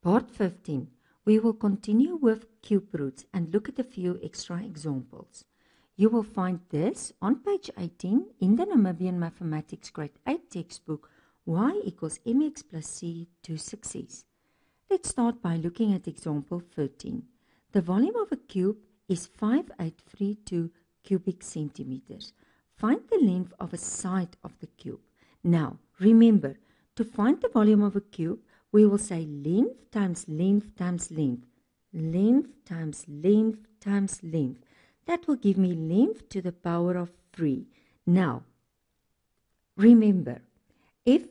Part 15. We will continue with cube roots and look at a few extra examples. You will find this on page 18 in the Namibian Mathematics Grade 8 textbook, y equals mx plus c to success. Let's start by looking at example 13. The volume of a cube is 5832 cubic centimeters. Find the length of a side of the cube. Now, remember, to find the volume of a cube, we will say length times length times length. Length times length times length. That will give me length to the power of 3. Now, remember, if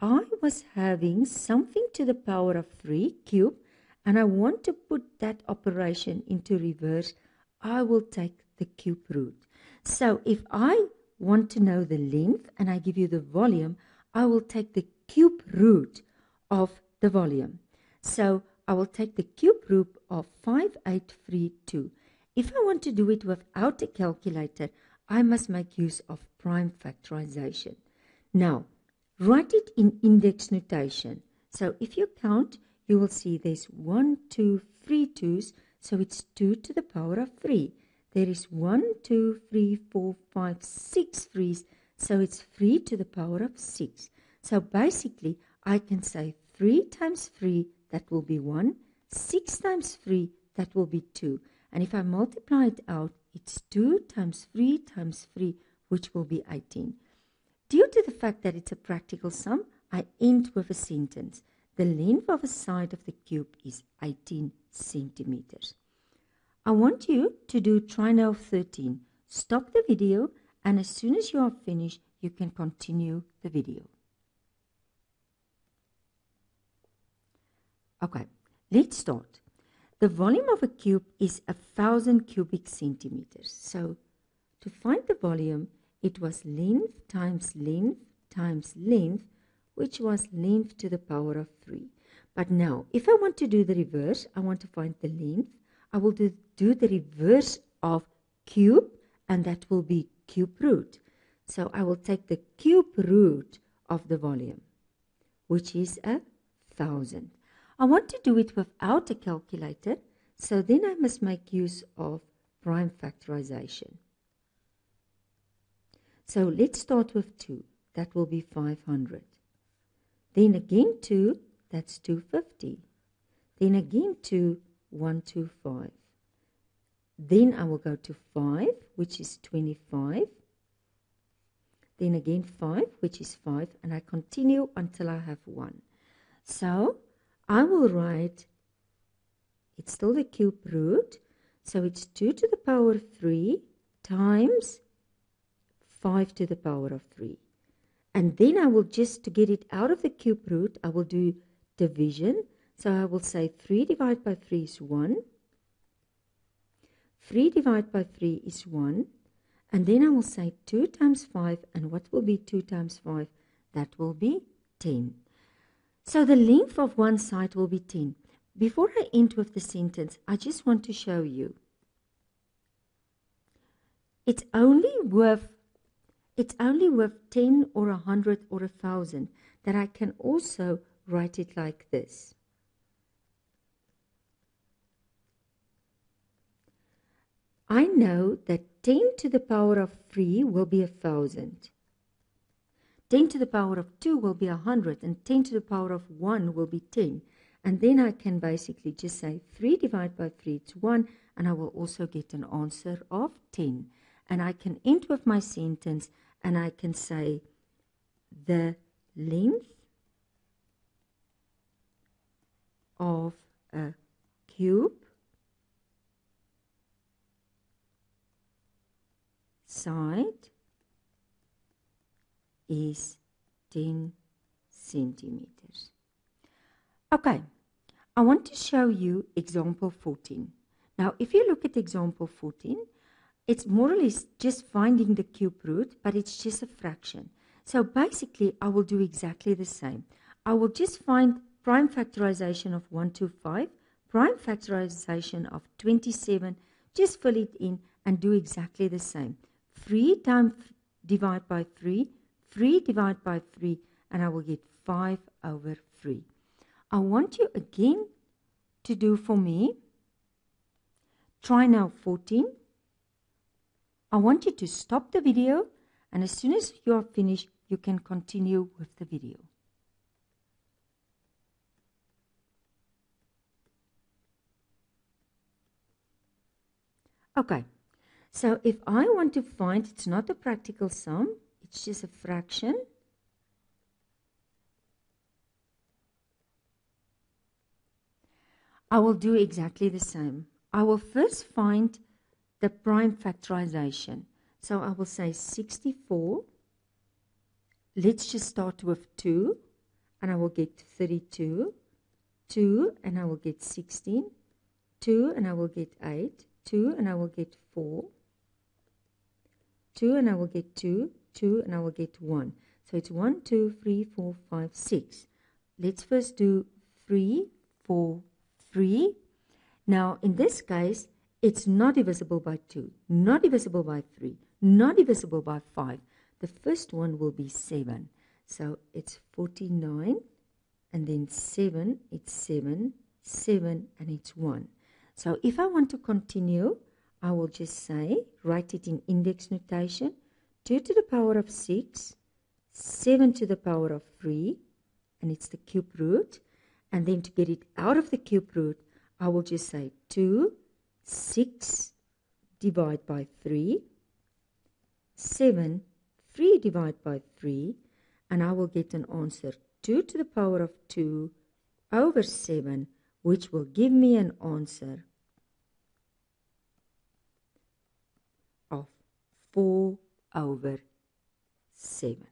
I was having something to the power of 3 cube, and I want to put that operation into reverse, I will take the cube root. So if I want to know the length and I give you the volume, I will take the cube root of the volume. So I will take the cube root of 5832. If I want to do it without a calculator, I must make use of prime factorization. Now, write it in index notation. So if you count, you will see there's 1, 2, 3 2's, so it's 2 to the power of 3. There is 1, 2, 3, 4, 5, 6 3's, so it's 3 to the power of 6. So basically, I can say 3 times 3, that will be 1. 6 times 3, that will be 2. And if I multiply it out, it's 2 times 3 times 3, which will be 18. Due to the fact that it's a practical sum, I end with a sentence. The length of a side of the cube is 18 centimeters. I want you to do trial 13. Stop the video, and as soon as you are finished, you can continue the video. Okay, let's start. The volume of a cube is 1,000 cubic centimeters. So, to find the volume, it was length times length times length, which was length to the power of 3. But now, if I want to do the reverse, I want to find the length, I will do the reverse of cube, and that will be cube root. So I will take the cube root of the volume, which is 1,000. I want to do it without a calculator, so then I must make use of prime factorization. So let's start with 2. That will be 500. Then again 2, that's 250. Then again 2, 125. Then I will go to 5, which is 25. Then again 5, which is 5, and I continue until I have 1. So I will write, it's still the cube root, so it's 2 to the power of 3 times 5 to the power of 3. And then I will just, to get it out of the cube root, I will do division. So I will say 3 divided by 3 is 1. 3 divided by 3 is 1. And then I will say 2 times 5. And what will be 2 times 5? That will be 10. So the length of one side will be 10. Before I end with the sentence, I just want to show you. It's only with 10 or 100 or 1,000 that I can also write it like this. I know that 10 to the power of 3 will be 1,000. 10 to the power of 2 will be 100, and 10 to the power of 1 will be 10. And then I can basically just say 3 divided by 3 is 1, and I will also get an answer of 10. And I can end with my sentence, and I can say the length of a cube side is 10 centimeters. Okay, I want to show you example 14. Now, if you look at example 14, it's more or less just finding the cube root, but it's just a fraction. So basically, I will do exactly the same. I will just find prime factorization of 125, prime factorization of 27, just fill it in and do exactly the same. 3 times divide by 3, 3 divided by 3, and I will get 5 over 3. I want you again to do for me. Try now 14. I want you to stop the video, and as soon as you are finished, you can continue with the video. Okay, so if I want to find, it's not a practical sum, it's just a fraction. I will do exactly the same. I will first find the prime factorization. So I will say 64. Let's just start with 2, and I will get 32. 2, and I will get 16. 2, and I will get 8. 2, and I will get 4. 2, and I will get 2. 2, and I will get 1. So it's 1, 2, 3, 4, 5, 6. Let's first do 3, 4, 3. Now, in this case, it's not divisible by 2, not divisible by 3, not divisible by 5. The first one will be 7. So it's 49, and then 7, it's 7, 7, and it's 1. So if I want to continue, I will just say, write it in index notation, 2 to the power of 6, 7 to the power of 3, and it's the cube root. And then to get it out of the cube root, I will just say 2, 6 divided by 3, 7, 3 divided by 3, and I will get an answer 2 to the power of 2 over 7, which will give me an answer of 4 over 7.